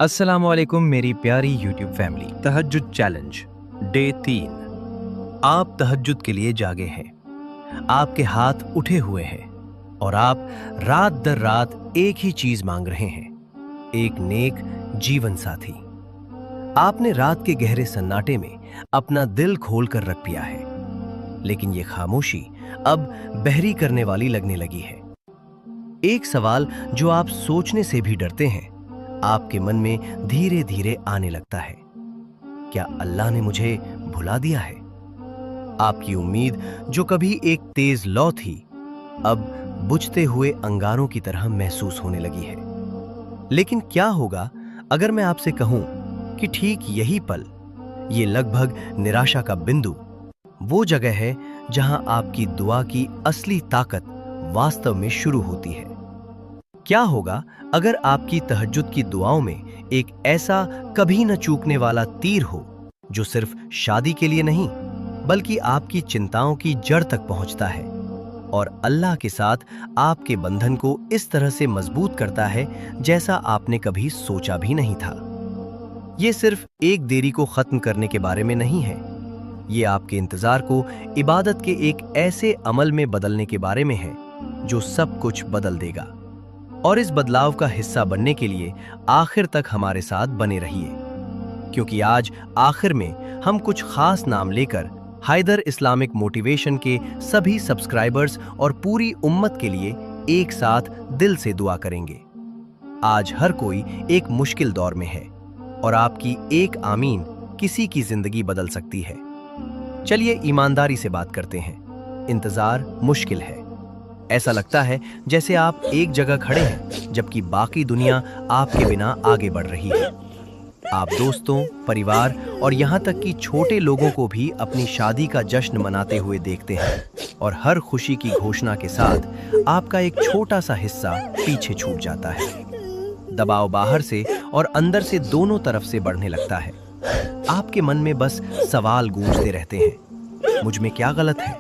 अस्सलामुअलैकुम मेरी प्यारी यूट्यूब फैमिली। तहज्जुद चैलेंज डे 3। आप तहज्जुद के लिए जागे हैं, आपके हाथ उठे हुए हैं और आप रात दर रात एक ही चीज मांग रहे हैं, एक नेक जीवन साथी। आपने रात के गहरे सन्नाटे में अपना दिल खोल कर रख पिया है, लेकिन ये खामोशी अब बहरी करने वाली लगने लगी है। एक सवाल जो आप सोचने से भी डरते हैं आपके मन में धीरे धीरे आने लगता है, क्या अल्लाह ने मुझे भुला दिया है? आपकी उम्मीद जो कभी एक तेज लौ थी, अब बुझते हुए अंगारों की तरह महसूस होने लगी है। लेकिन क्या होगा अगर मैं आपसे कहूं कि ठीक यही पल, ये लगभग निराशा का बिंदु, वो जगह है जहां आपकी दुआ की असली ताकत वास्तव में शुरू होती है। क्या होगा अगर आपकी तहज्जुद की दुआओं में एक ऐसा कभी न चूकने वाला तीर हो जो सिर्फ शादी के लिए नहीं बल्कि आपकी चिंताओं की जड़ तक पहुंचता है और अल्लाह के साथ आपके बंधन को इस तरह से मजबूत करता है जैसा आपने कभी सोचा भी नहीं था। ये सिर्फ एक देरी को खत्म करने के बारे में नहीं है, ये आपके इंतजार को इबादत के एक ऐसे अमल में बदलने के बारे में है जो सब कुछ बदल देगा। और इस बदलाव का हिस्सा बनने के लिए आखिर तक हमारे साथ बने रहिए, क्योंकि आज आखिर में हम कुछ खास नाम लेकर हैदर इस्लामिक मोटिवेशन के सभी सब्सक्राइबर्स और पूरी उम्मत के लिए एक साथ दिल से दुआ करेंगे। आज हर कोई एक मुश्किल दौर में है और आपकी एक आमीन किसी की जिंदगी बदल सकती है। चलिए ईमानदारी से बात करते हैं। इंतजार मुश्किल है, ऐसा लगता है जैसे आप एक जगह खड़े हैं जबकि बाकी दुनिया आपके बिना आगे बढ़ रही है। आप दोस्तों, परिवार और यहाँ तक कि छोटे लोगों को भी अपनी शादी का जश्न मनाते हुए देखते हैं और हर खुशी की घोषणा के साथ आपका एक छोटा सा हिस्सा पीछे छूट जाता है। दबाव बाहर से और अंदर से दोनों तरफ से बढ़ने लगता है। आपके मन में बस सवाल गूंजते रहते हैं, मुझ में क्या गलत है?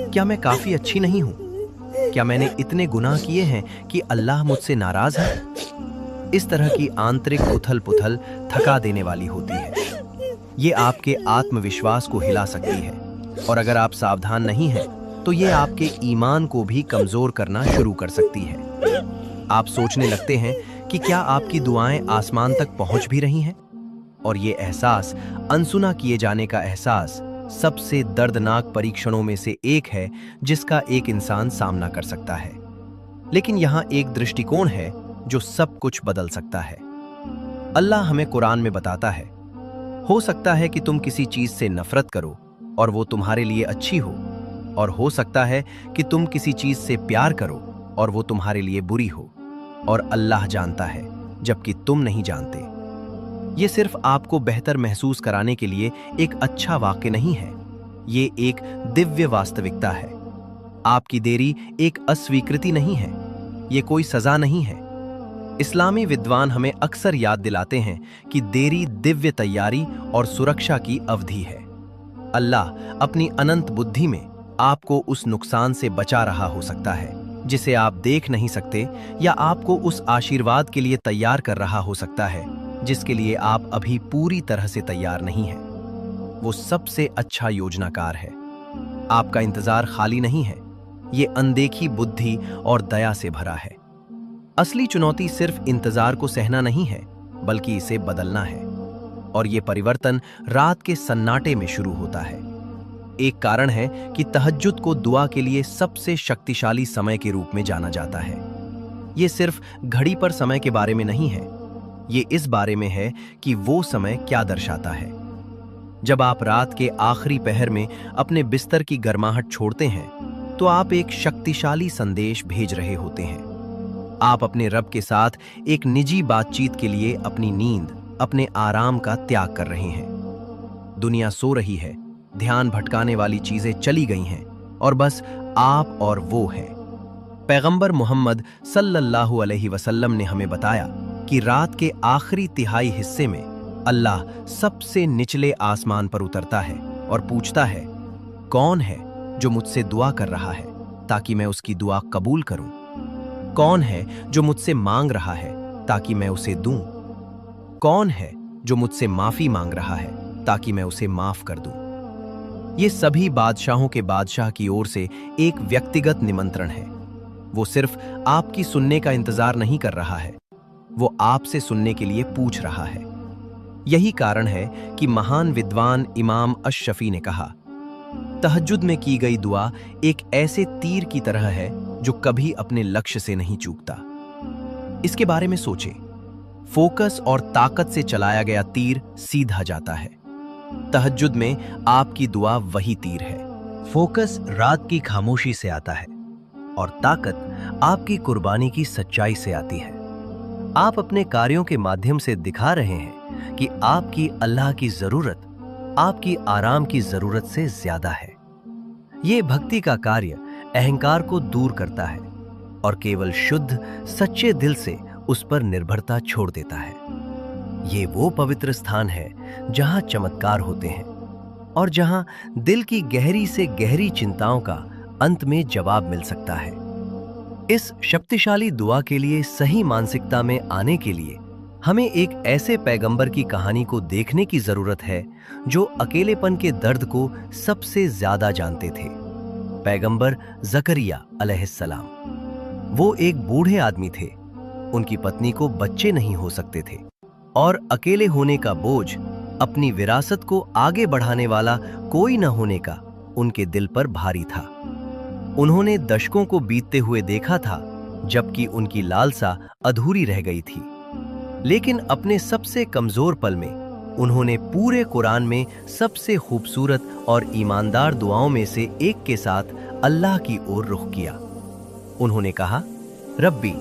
क्या मैं काफी अच्छी नहीं हूँ? क्या मैंने इतने गुनाह किए हैं कि अल्लाह मुझसे नाराज है? इस तरह की आंतरिक उथल पुथल थका देने वाली होती है। ये आपके आत्मविश्वास को हिला सकती है और अगर आप सावधान नहीं हैं तो ये आपके ईमान को भी कमजोर करना शुरू कर सकती है। आप सोचने लगते हैं कि क्या आपकी दुआएं आसमान तक पहुंच भी रही हैं? और ये एहसास, अनसुना किए जाने का एहसास, सबसे दर्दनाक परीक्षणों में से एक है जिसका एक इंसान सामना कर सकता है। लेकिन यहाँ एक दृष्टिकोण है जो सब कुछ बदल सकता है। अल्लाह हमें कुरान में बताता है, हो सकता है कि तुम किसी चीज से नफरत करो और वो तुम्हारे लिए अच्छी हो, और हो सकता है कि तुम किसी चीज से प्यार करो और वो तुम्हारे लिए बुरी हो, और अल्लाह जानता है जबकि तुम नहीं जानते। ये सिर्फ आपको बेहतर महसूस कराने के लिए एक अच्छा वाक्य नहीं है, ये एक दिव्य वास्तविकता है। आपकी देरी एक अस्वीकृति नहीं है, ये कोई सजा नहीं है। इस्लामी विद्वान हमें अक्सर याद दिलाते हैं कि देरी दिव्य तैयारी और सुरक्षा की अवधि है। अल्लाह अपनी अनंत बुद्धि में आपको उस नुकसान से बचा रहा हो सकता है जिसे आप देख नहीं सकते, या आपको उस आशीर्वाद के लिए तैयार कर रहा हो सकता है जिसके लिए आप अभी पूरी तरह से तैयार नहीं हैं। वो सबसे अच्छा योजनाकार है। आपका इंतजार खाली नहीं है, ये अनदेखी बुद्धि और दया से भरा है। असली चुनौती सिर्फ इंतजार को सहना नहीं है बल्कि इसे बदलना है, और ये परिवर्तन रात के सन्नाटे में शुरू होता है। एक कारण है कि तहज्जुद को दुआ के लिए सबसे शक्तिशाली समय के रूप में जाना जाता है। ये सिर्फ घड़ी पर समय के बारे में नहीं है, ये इस बारे में है कि वो समय क्या दर्शाता है। जब आप रात के आखिरी पहर में अपने बिस्तर की गर्माहट छोड़ते हैं तो आप एक शक्तिशाली संदेश भेज रहे होते हैं। आप अपने रब के साथ एक निजी बातचीत के लिए अपनी नींद, अपने आराम का त्याग कर रहे हैं। दुनिया सो रही है, ध्यान भटकाने वाली चीजें चली गई हैं और बस आप और वो हैं। पैगंबर मोहम्मद सल्लल्लाहु अलैहि वसल्लम ने हमें बताया कि रात के आखिरी तिहाई हिस्से में अल्लाह सबसे निचले आसमान पर उतरता है और पूछता है, कौन है जो मुझसे दुआ कर रहा है ताकि मैं उसकी दुआ कबूल करूं? कौन है जो मुझसे मांग रहा है ताकि मैं उसे दूं? कौन है जो मुझसे माफी मांग रहा है ताकि मैं उसे माफ कर दूं? ये सभी बादशाहों के बादशाह की ओर से एक व्यक्तिगत निमंत्रण है। वो सिर्फ आपकी सुनने का इंतजार नहीं कर रहा है, वो आपसे सुनने के लिए पूछ रहा है। यही कारण है कि महान विद्वान इमाम अश-शफी ने कहा, तहज्जुद में की गई दुआ एक ऐसे तीर की तरह है जो कभी अपने लक्ष्य से नहीं चूकता। इसके बारे में सोचें। फोकस और ताकत से चलाया गया तीर सीधा जाता है। तहज्जुद में आपकी दुआ वही तीर है। फोकस रात की खामोशी से आता है और ताकत आपकी कुर्बानी की सच्चाई से आती है। आप अपने कार्यों के माध्यम से दिखा रहे हैं कि आपकी अल्लाह की जरूरत आपकी आराम की जरूरत से ज्यादा है। ये भक्ति का कार्य अहंकार को दूर करता है और केवल शुद्ध सच्चे दिल से उस पर निर्भरता छोड़ देता है। ये वो पवित्र स्थान है जहां चमत्कार होते हैं और जहां दिल की गहरी से गहरी चिंताओं का अंत में जवाब मिल सकता है। इस शक्तिशाली दुआ के लिए सही मानसिकता में आने के लिए हमें एक ऐसे पैगंबर की कहानी को देखने की जरूरत है जो अकेलेपन के दर्द को सबसे ज्यादा जानते थे। पैगंबर जकरिया अलैहिस्सलाम। वो एक बूढ़े आदमी थे। उनकी पत्नी को बच्चे नहीं हो सकते थे और अकेले होने का बोझ, अपनी विरासत को आगे बढ़ाने वाला कोई न होने का उनके दिल पर भारी था। उन्होंने दशकों को बीतते हुए देखा था जबकि उनकी लालसा अधूरी रह गई थी। लेकिन अपने सबसे कमजोर पल में उन्होंने पूरे कुरान में सबसे खूबसूरत और ईमानदार दुआओं में से एक के साथ अल्लाह की ओर रुख किया। उन्होंने कहा, रब्बी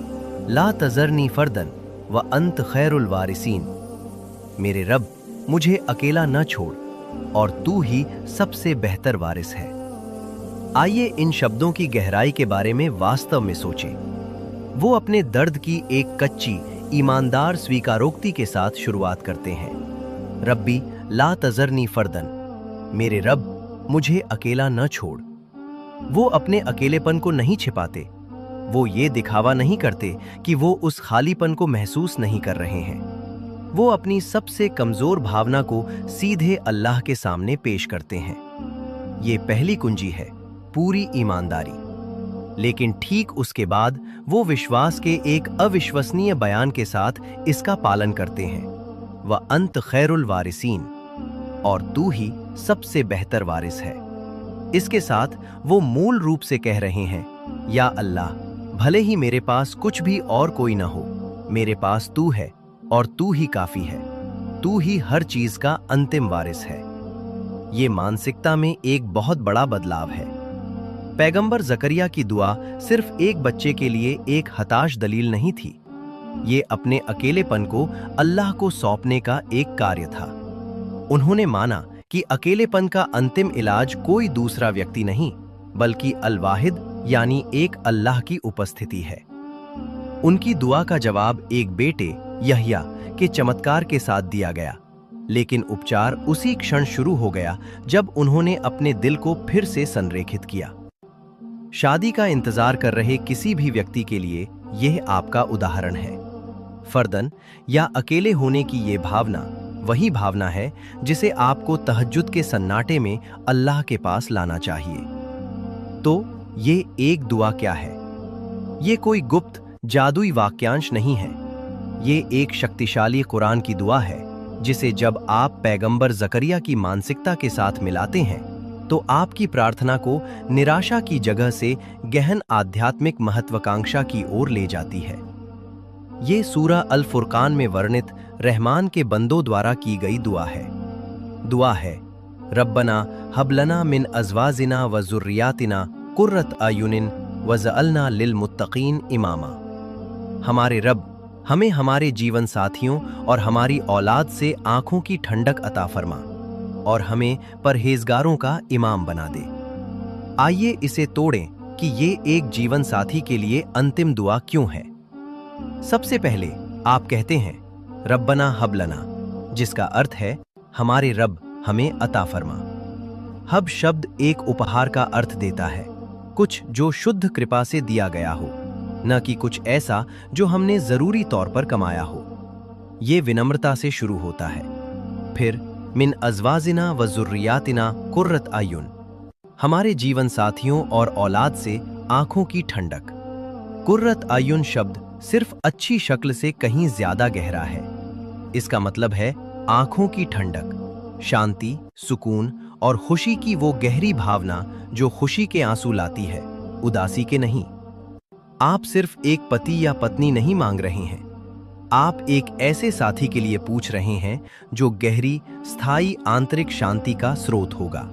ला तजरनी फर्दन व अंत खैरुल वारिसीन। मेरे रब, मुझे अकेला न छोड़ और तू ही सबसे बेहतर वारिस है। आइए इन शब्दों की गहराई के बारे में वास्तव में सोचें। वो अपने दर्द की एक कच्ची ईमानदार स्वीकारोक्ति के साथ शुरुआत करते हैं। रब्बी ला तजरनी फर्दन। मेरे रब, मुझे अकेला न छोड़। वो अपने अकेलेपन को नहीं छिपाते। वो ये दिखावा नहीं करते कि वो उस खालीपन को महसूस नहीं कर रहे हैं। वो अपनी सबसे कमजोर भावना को सीधे अल्लाह के सामने पेश करते हैं। ये पहली कुंजी है, पूरी ईमानदारी। लेकिन ठीक उसके बाद वो विश्वास के एक अविश्वसनीय बयान के साथ इसका पालन करते हैं, व अंत खैरुल वारिसीन, और तू ही सबसे बेहतर वारिस है। इसके साथ वो मूल रूप से कह रहे हैं, या अल्लाह, भले ही मेरे पास कुछ भी और कोई ना हो, मेरे पास तू है और तू ही काफी है। तू ही हर चीज का अंतिम वारिस है। ये मानसिकता में एक बहुत बड़ा बदलाव है। पैगंबर जकरिया की दुआ सिर्फ एक बच्चे के लिए एक हताश दलील नहीं थी। ये अपने अकेलेपन को अल्लाह को सौंपने का एक कार्य था। उन्होंने माना कि अकेलेपन का अंतिम इलाज कोई दूसरा व्यक्ति नहीं, बल्कि अल-वाहिद यानी एक अल्लाह की उपस्थिति है। उनकी दुआ का जवाब एक बेटे यहया के चमत्कार के साथ दिया गया, लेकिन उपचार उसी क्षण शुरू हो गया जब उन्होंने अपने दिल को फिर से संरेखित किया। शादी का इंतजार कर रहे किसी भी व्यक्ति के लिए यह आपका उदाहरण है। फर्दन या अकेले होने की ये भावना वही भावना है जिसे आपको तहज्जुद के सन्नाटे में अल्लाह के पास लाना चाहिए। तो ये एक दुआ क्या है? ये कोई गुप्त जादुई वाक्यांश नहीं है। ये एक शक्तिशाली कुरान की दुआ है जिसे जब आप पैगंबर जकरिया की मानसिकता के साथ मिलाते हैं तो आपकी प्रार्थना को निराशा की जगह से गहन आध्यात्मिक महत्वाकांक्षा की ओर ले जाती है। ये सूरह अल फुरकान में वर्णित रहमान के बंदों द्वारा की गई दुआ है। दुआ है, रब्बना हबलना मिन अज़वाजिना व ज़ुर्रियातिना कुर्रत आयुनिन वजअलना लिल मुत्तकीन इमामा। हमारे रब, हमें हमारे जीवन साथियों और हमारी औलाद से आंखों की ठंडक अता फरमा और हमें परहेजगारों का इमाम बना दे। आइए इसे तोड़ें कि ये एक जीवन साथी के लिए अंतिम दुआ क्यों है। सबसे पहले आप कहते हैं रब्बना हबलना, जिसका अर्थ है हमारे रब हमें अता फरमा। हब शब्द एक उपहार का अर्थ देता है, कुछ जो शुद्ध कृपा से दिया गया हो, न कि कुछ ऐसा जो हमने जरूरी तौर पर कमाया हो। ये विनम्रता से शुरू होता है। फिर मिन अज़वाजिना व ज़ुर्रियातिना कुर्रत आयुन, हमारे जीवन साथियों और औलाद से आंखों की ठंडक। कुर्रत आयुन शब्द सिर्फ अच्छी शक्ल से कहीं ज्यादा गहरा है। इसका मतलब है आंखों की ठंडक, शांति, सुकून और खुशी की वो गहरी भावना जो खुशी के आंसू लाती है, उदासी के नहीं। आप सिर्फ एक पति या पत्नी नहीं मांग रहे हैं, आप एक ऐसे साथी के लिए पूछ रहे हैं जो गहरी, स्थायी आंतरिक शांति का स्रोत होगा।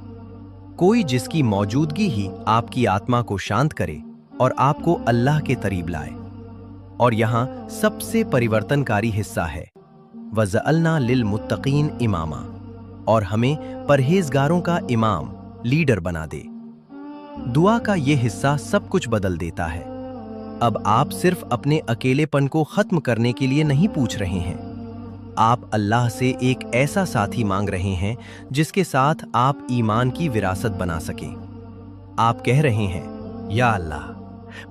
कोई जिसकी मौजूदगी ही आपकी आत्मा को शांत करे और आपको अल्लाह के करीब लाए। और यहां सबसे परिवर्तनकारी हिस्सा है, वज़अलना लिल मुत्तकीन इमामा, और हमें परहेजगारों का इमाम, लीडर बना दे। दुआ का ये हिस्सा सब कुछ बदल देता है। अब आप सिर्फ अपने अकेलेपन को खत्म करने के लिए नहीं पूछ रहे हैं, आप अल्लाह से एक ऐसा साथी मांग रहे हैं जिसके साथ आप ईमान की विरासत बना सकें। आप कह रहे हैं, या अल्लाह,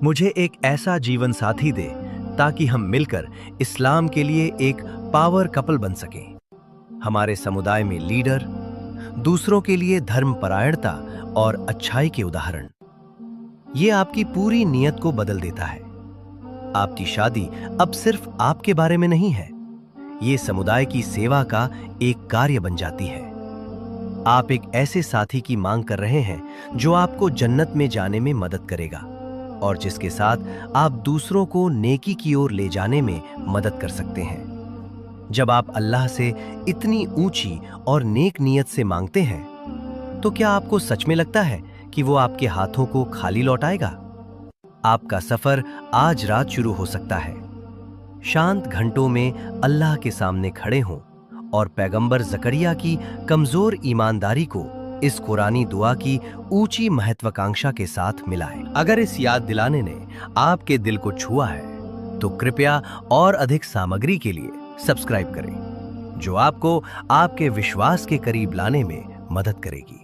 मुझे एक ऐसा जीवन साथी दे ताकि हम मिलकर इस्लाम के लिए एक पावर कपल बन सकें। हमारे समुदाय में लीडर, दूसरों के लिए धर्मपरायणता और अच्छाई के उदाहरण। ये आपकी पूरी नीयत को बदल देता है। आपकी शादी अब सिर्फ आपके बारे में नहीं है, ये समुदाय की सेवा का एक कार्य बन जाती है। आप एक ऐसे साथी की मांग कर रहे हैं जो आपको जन्नत में जाने में मदद करेगा और जिसके साथ आप दूसरों को नेकी की ओर ले जाने में मदद कर सकते हैं। जब आप अल्लाह से इतनी ऊंची और नेक नीयत से मांगते हैं, तो क्या आपको सच में लगता है कि वो आपके हाथों को खाली लौटाएगा? आपका सफर आज रात शुरू हो सकता है। शांत घंटों में अल्लाह के सामने खड़े हों और पैगंबर ज़करिया की कमजोर ईमानदारी को इस कुरानी दुआ की ऊंची महत्वाकांक्षा के साथ मिलाएं। अगर इस याद दिलाने ने आपके दिल को छुआ है, तो कृपया और अधिक सामग्री के लिए सब्सक्राइब करें, जो आपको आपके विश्वास के करीब लाने में मदद करेगी।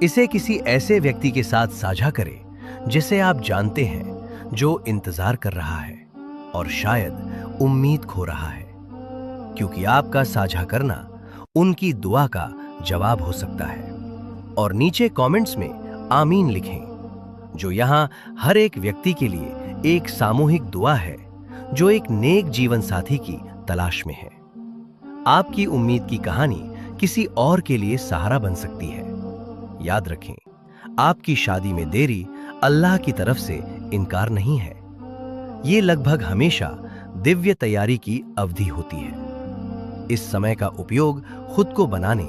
इसे किसी ऐसे व्यक्ति के साथ साझा करें जिसे आप जानते हैं, जो इंतजार कर रहा है और शायद उम्मीद खो रहा है, क्योंकि आपका साझा करना उनकी दुआ का जवाब हो सकता है। और नीचे कमेंट्स में आमीन लिखें, जो यहां हर एक व्यक्ति के लिए एक सामूहिक दुआ है जो एक नेक जीवन साथी की तलाश में है। आपकी उम्मीद की कहानी किसी और के लिए सहारा बन सकती है। याद रखें, आपकी शादी में देरी अल्लाह की तरफ से इनकार नहीं है, ये लगभग हमेशा दिव्य तैयारी की अवधि होती है। इस समय का उपयोग खुद को बनाने,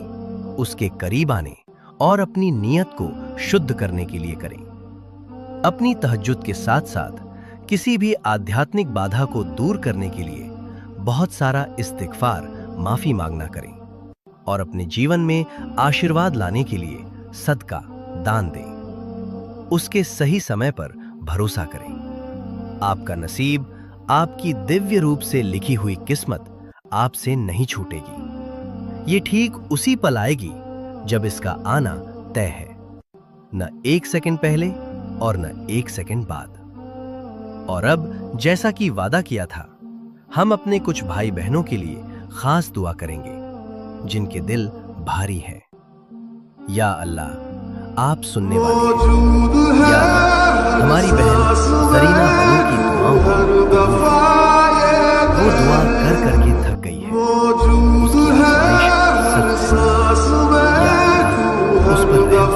उसके करीब आने और अपनी नीयत को शुद्ध करने के लिए करें। अपनी तहज्जुद के साथ साथ किसी भी आध्यात्मिक बाधा को दूर करने के लिए बहुत सारा इस्तिग़फ़ार, माफी मांगना करें और अपने जीवन में आशीर्वाद लाने के लिए सदका, दान दें। उसके सही समय पर भरोसा करें। आपका नसीब, आपकी दिव्य रूप से लिखी हुई किस्मत आपसे नहीं छूटेगी। ये ठीक उसी पल आएगी जब इसका आना तय है, न 1 सेकंड पहले और न 1 सेकंड बाद। और अब जैसा कि वादा किया था, हम अपने कुछ भाई बहनों के लिए खास दुआ करेंगे जिनके दिल भारी हैं। या अल्लाह, आप सुनने वाले हैं। या अल्लाह, हमारी बहन जरीना हनू की दुआओं को कबूल कर। वो दुआ कर करके थक गई है, उसकी आज़माइश सच से। या अल्लाह, उस पर रहम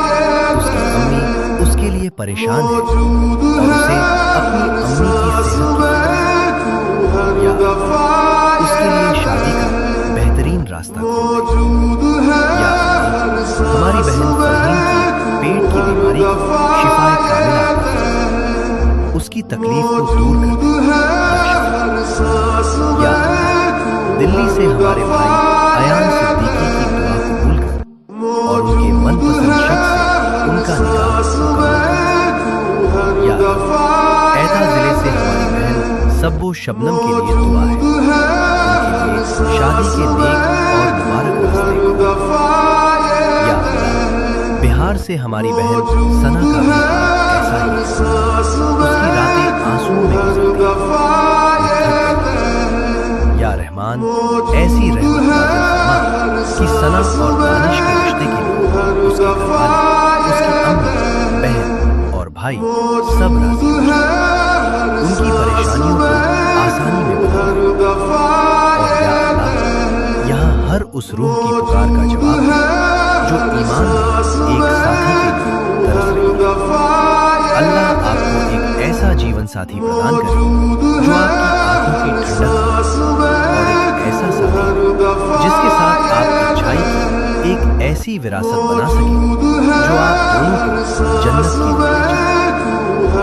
कर। उसकी अम्मी उसके लिए परेशान है और उसे अपनी अम्मी की सेहत की। या अल्लाह, उसके लिए शादी का बेहतरीन रास्ता खोल। या हमारी बहन फरहीन की पेट की बीमारी को शिफाए कामिला कर, उसकी तकलीफ को दूर कर। या दिल्ली से हमारे भाई अयान सिद्दीकी की दुआ कबूल कर और उनके मनपसंद शख्स से उनका निकाह मुकम्मल। या एटा जिले से हमारी बहन सब्बो शबनम के लिए दुआ है, उनके लिए शादी के नेक और मुबारक रास्ते को। या बिहार से हमारी बहन सना का भी ऐसा ही है। उसकी रातें आंसुओं में गुजरती हैं। या रहमान, रहमान ऐसी रहमत नाज़िल फरमा कि सना और दानिश के रिश्ते के लिए उसके घरवाले, उसकी अम्मी, बहन और भाई सब राजी हो जाए। उनकी परेशानियों को आसानी में बदल दे। और या अल्लाह, यहाँ हर उस रूह की पुकार का जवाब है जो ईमान में एक साथी के लिए तरस रही है। अल्लाह आपको एक ऐसा जीवन साथी प्रदान करे जो आपकी आंखों की ठंडक और एक ऐसा साथी जिसके साथ आप अच्छाई की एक ऐसी विरासत बना सके जो आप दोनों को जन्नत की ओर ले जाए।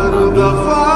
आमीन।